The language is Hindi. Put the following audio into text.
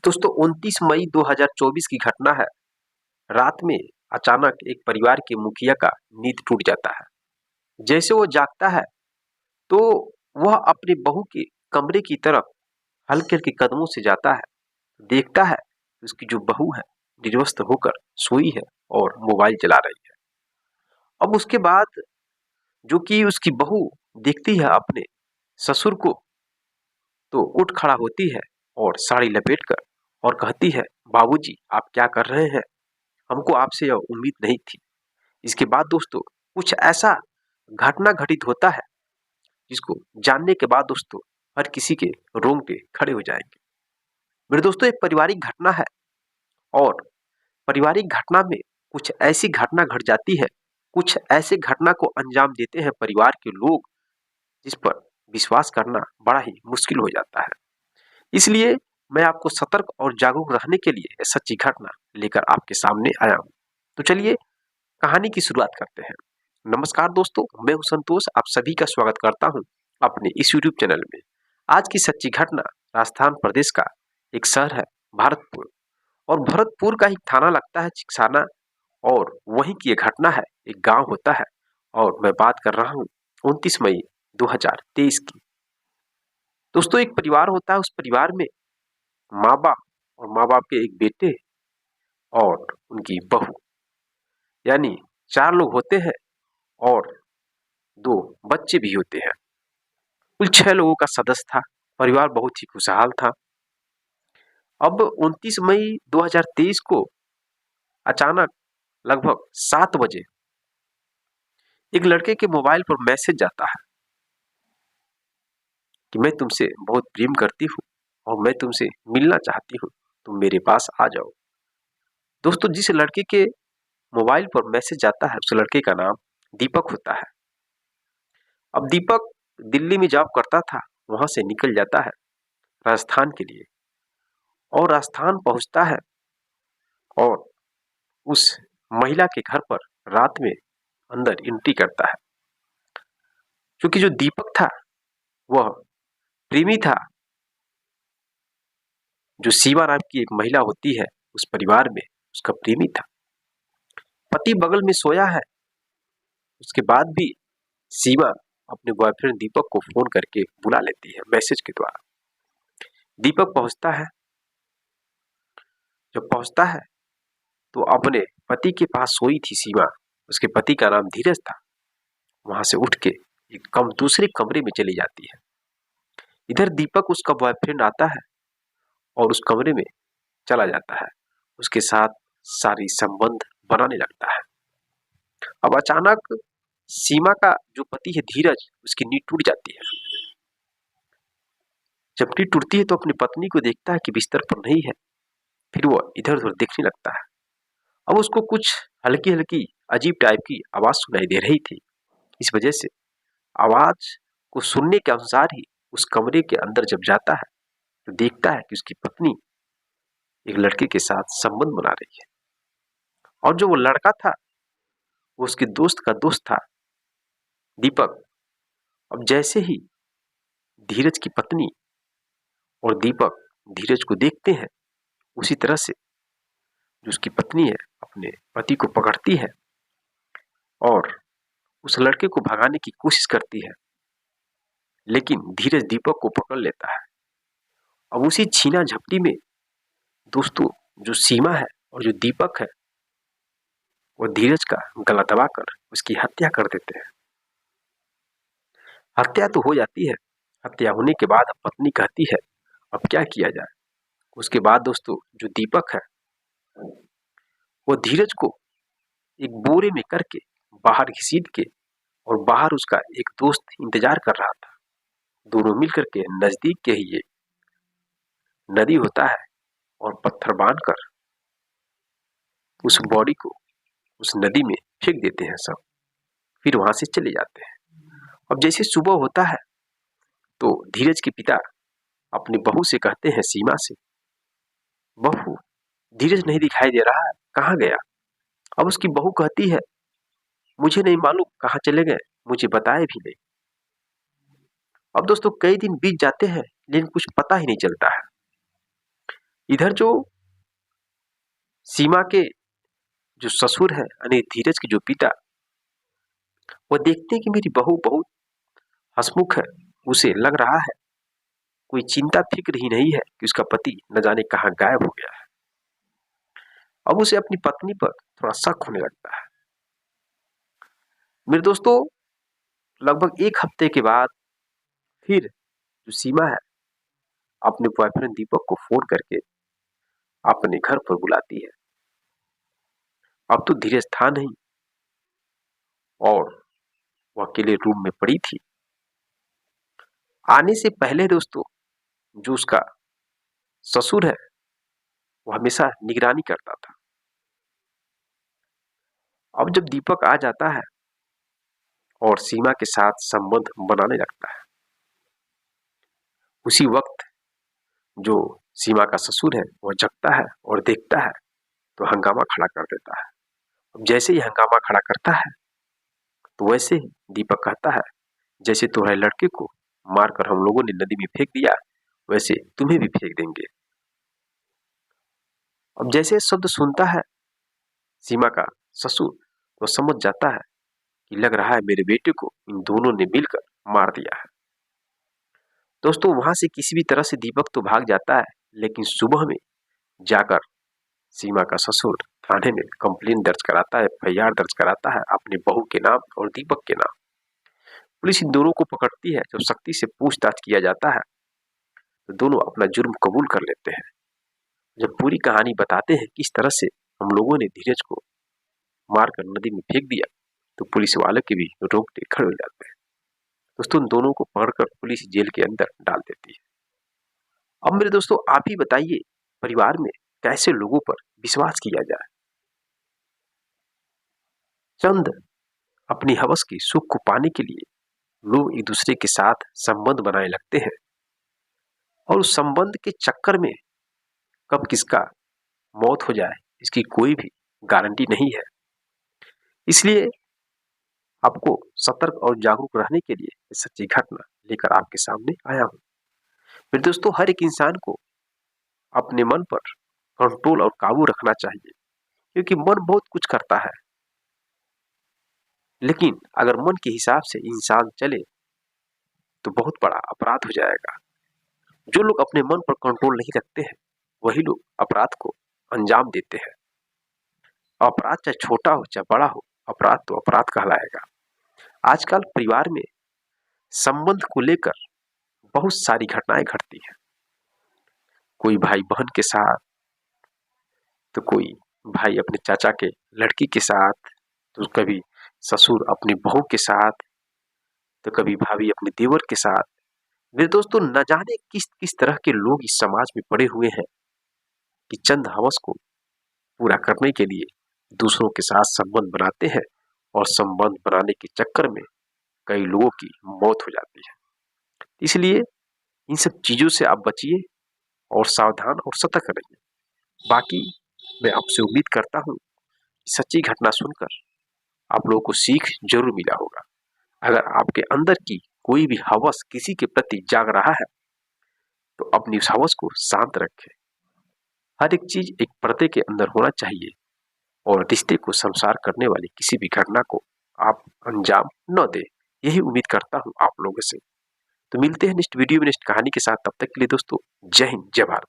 दोस्तों 29 मई 2024 की घटना है। रात में अचानक एक परिवार के मुखिया का नींद टूट जाता है। जैसे वो जागता है तो वह अपनी बहू के कमरे की तरफ हल्के हल्के कदमों से जाता है। देखता है कि उसकी जो बहू है निर्वस्त्र होकर सोई है और मोबाइल चला रही है। अब उसके बाद जो कि उसकी बहू देखती है अपने ससुर को, तो उठ खड़ा होती है और साड़ी लपेटकर और कहती है, बाबूजी आप क्या कर रहे हैं? हमको आपसे यह उम्मीद नहीं थी। इसके बाद दोस्तों कुछ ऐसा घटना घटित होता है जिसको जानने के बाद दोस्तों हर किसी के रोंगटे खड़े हो जाएंगे। मेरे दोस्तों एक पारिवारिक घटना है और पारिवारिक घटना में कुछ ऐसी घटना घट जाती है, कुछ ऐसे घटना को अंजाम देते हैं परिवार के लोग जिस पर विश्वास करना बड़ा ही मुश्किल हो जाता है। इसलिए मैं आपको सतर्क और जागरूक रहने के लिए सच्ची घटना लेकर आपके सामने आया हूं। तो चलिए कहानी की शुरुआत करते हैं। नमस्कार दोस्तों, मैं हूं संतोष, आप सभी का स्वागत करता हूं अपने इस यूट्यूब चैनल में। आज की सच्ची घटना राजस्थान प्रदेश का एक शहर है भरतपुर, और भरतपुर का ही थाना लगता है चिकसाना, और वहीं की ये घटना है, एक गांव होता है। और मैं बात कर रहा हूं 29 मई 2023 की। दोस्तों एक परिवार होता है, उस परिवार में माँ बाप और माँ बाप के एक बेटे और उनकी बहू, यानी 4 लोग होते हैं और 2 बच्चे भी होते हैं। कुल 6 लोगों का सदस्य था। परिवार बहुत ही खुशहाल था। अब 29 मई 2023 को अचानक लगभग 7 बजे एक लड़के के मोबाइल पर मैसेज जाता है कि मैं तुमसे बहुत प्रेम करती हूँ और मैं तुमसे मिलना चाहती हूँ, तुम मेरे पास आ जाओ। दोस्तों जिस लड़के के मोबाइल पर मैसेज जाता है उस लड़के का नाम दीपक होता है। अब दीपक दिल्ली में जॉब करता था, वहां से निकल जाता है राजस्थान के लिए और राजस्थान पहुंचता है और उस महिला के घर पर रात में अंदर एंट्री करता है। क्योंकि जो दीपक था वह प्रेमी था, जो शिवा नाम की एक महिला होती है उस परिवार में, उसका प्रेमी था। पति बगल में सोया है, उसके बाद भी शिवा अपने बॉयफ्रेंड दीपक को फोन करके बुला लेती है मैसेज के द्वारा। दीपक पहुंचता है। जब पहुंचता है तो अपने पति के पास सोई थी शिवा, उसके पति का नाम धीरज था, वहां से उठ के एक दूसरे कमरे में चली जाती है। इधर दीपक उसका बॉयफ्रेंड आता है और उस कमरे में चला जाता है, उसके साथ सारी संबंध बनाने लगता है। अब अचानक सीमा का जो पति है धीरज, उसकी नींद टूट जाती है। जब नींद टूटती है तो अपनी पत्नी को देखता है कि बिस्तर पर नहीं है। फिर वो इधर उधर देखने लगता है। अब उसको कुछ हल्की हल्की अजीब टाइप की आवाज सुनाई दे रही थी। इस वजह से आवाज को सुनने के अनुसार ही उस कमरे के अंदर जब जाता है तो देखता है कि उसकी पत्नी एक लड़के के साथ संबंध बना रही है, और जो वो लड़का था वो उसके दोस्त का दोस्त था दीपक। अब जैसे ही धीरज की पत्नी और दीपक धीरज को देखते हैं, उसी तरह से जो उसकी पत्नी है अपने पति को पकड़ती है और उस लड़के को भगाने की कोशिश करती है, लेकिन धीरज दीपक को पकड़ लेता है। अब उसी छीना झपटी में दोस्तों जो सीमा है और जो दीपक है वो धीरज का गला दबाकर उसकी हत्या कर देते हैं। हत्या तो हो जाती है। हत्या होने के बाद पत्नी कहती है अब क्या किया जाए। उसके बाद दोस्तों जो दीपक है वो धीरज को एक बोरे में करके बाहर घसीट के, और बाहर उसका एक दोस्त इंतजार कर रहा था। दोनों मिलकर के नजदीक के ही ये नदी होता है और पत्थर बांधकर उस बॉडी को उस नदी में फेंक देते हैं सब। फिर वहां से चले जाते हैं। अब जैसे सुबह होता है तो धीरज के पिता अपनी बहू से कहते हैं सीमा से, बहू धीरज नहीं दिखाई दे रहा है, कहाँ गया? अब उसकी बहू कहती है मुझे नहीं मालूम कहाँ चले गए, मुझे बताए भी नहीं। अब दोस्तों कई दिन बीत जाते हैं लेकिन कुछ पता ही नहीं चलता है। इधर जो सीमा के जो ससुर है यानी धीरज के जो पिता, वो देखते हैं कि मेरी बहू बहुत हंसमुख है, उसे लग रहा है कोई चिंता फिक्र ही नहीं है कि उसका पति न जाने कहाँ गायब हो गया है। अब उसे अपनी पत्नी पर थोड़ा शक होने लगता है। मेरे दोस्तों, लगभग एक हफ्ते के बाद फिर जो सीमा है अपने बॉयफ्रेंड दीपक को फोन करके अपने घर पर बुलाती है। अब तो धीरज था नहीं और वो अकेले रूम में पड़ी थी। आने से पहले दोस्तों, जो उसका ससुर है वो हमेशा निगरानी करता था। अब जब दीपक आ जाता है और सीमा के साथ संबंध बनाने लगता है, उसी वक्त जो सीमा का ससुर है वह जगता है और देखता है तो हंगामा खड़ा कर देता है। अब जैसे ही हंगामा खड़ा करता है तो वैसे ही दीपक कहता है, जैसे तुम्हारे लड़के को मारकर हम लोगों ने नदी में फेंक दिया, वैसे तुम्हें भी फेंक देंगे। अब जैसे शब्द सुनता है सीमा का ससुर, वो समझ जाता है कि लग रहा है मेरे बेटे को इन दोनों ने मिलकर मार दिया है। दोस्तों, वहां से किसी भी तरह से दीपक तो भाग जाता है, लेकिन सुबह में जाकर सीमा का ससुर थाने में कंप्लेन दर्ज कराता है, एफआईआर दर्ज कराता है अपनी बहू के नाम और दीपक के नाम। पुलिस इन दोनों को पकड़ती है। जब सख्ती से पूछताछ किया जाता है तो दोनों अपना जुर्म कबूल कर लेते हैं। जब पूरी कहानी बताते हैं किस तरह से हम लोगों ने धीरज को मारकर नदी में फेंक दिया, तो पुलिस वाले के भी रोंगटे खड़े हो जाते हैं। दोस्तों, उन दोनों को पकड़कर पुलिस जेल के अंदर डाल देती है। अब मेरे दोस्तों, आप ही बताइए, परिवार में कैसे लोगों पर विश्वास किया जाए। चंद अपनी हवस की सुख को पाने के लिए लोग एक दूसरे के साथ संबंध बनाए लगते हैं और उस संबंध के चक्कर में कब किसका मौत हो जाए इसकी कोई भी गारंटी नहीं है। इसलिए आपको सतर्क और जागरूक रहने के लिए सच्ची घटना लेकर आपके सामने आया हूं। फिर दोस्तों, हर एक इंसान को अपने मन पर कंट्रोल और काबू रखना चाहिए, क्योंकि मन बहुत कुछ करता है, लेकिन अगर मन के हिसाब से इंसान चले तो बहुत बड़ा अपराध हो जाएगा। जो लोग अपने मन पर कंट्रोल नहीं रखते हैं वही लोग अपराध को अंजाम देते हैं। अपराध चाहे छोटा हो चाहे बड़ा हो, अपराध तो अपराध कहलाएगा। आजकल परिवार में संबंध को लेकर बहुत सारी घटनाएं घटती हैं। कोई भाई बहन के साथ, तो कोई भाई अपने चाचा के लड़की के साथ, तो कभी ससुर अपनी बहू के साथ, तो कभी भाभी अपने देवर के साथ। मेरे दोस्तों, न जाने किस किस तरह के लोग इस समाज में पड़े हुए हैं कि चंद हवस को पूरा करने के लिए दूसरों के साथ संबंध बनाते हैं और संबंध बनाने के चक्कर में कई लोगों की मौत हो जाती है। इसलिए इन सब चीजों से आप बचिए और सावधान और सतर्क रहिए। बाकी मैं आपसे उम्मीद करता हूं कि सच्ची घटना सुनकर आप लोगों को सीख जरूर मिला होगा। अगर आपके अंदर की कोई भी हवस किसी के प्रति जाग रहा है तो अपनी उस हवस को शांत रखें। हर एक चीज एक पर्दे के अंदर होना चाहिए और रिश्ते को संसार करने वाली किसी भी घटना को आप अंजाम न दें। यही उम्मीद करता हूं आप लोगों से। तो मिलते हैं नेक्स्ट वीडियो में नेक्स्ट कहानी के साथ। तब तक के लिए दोस्तों, जय हिंद, जय भारत।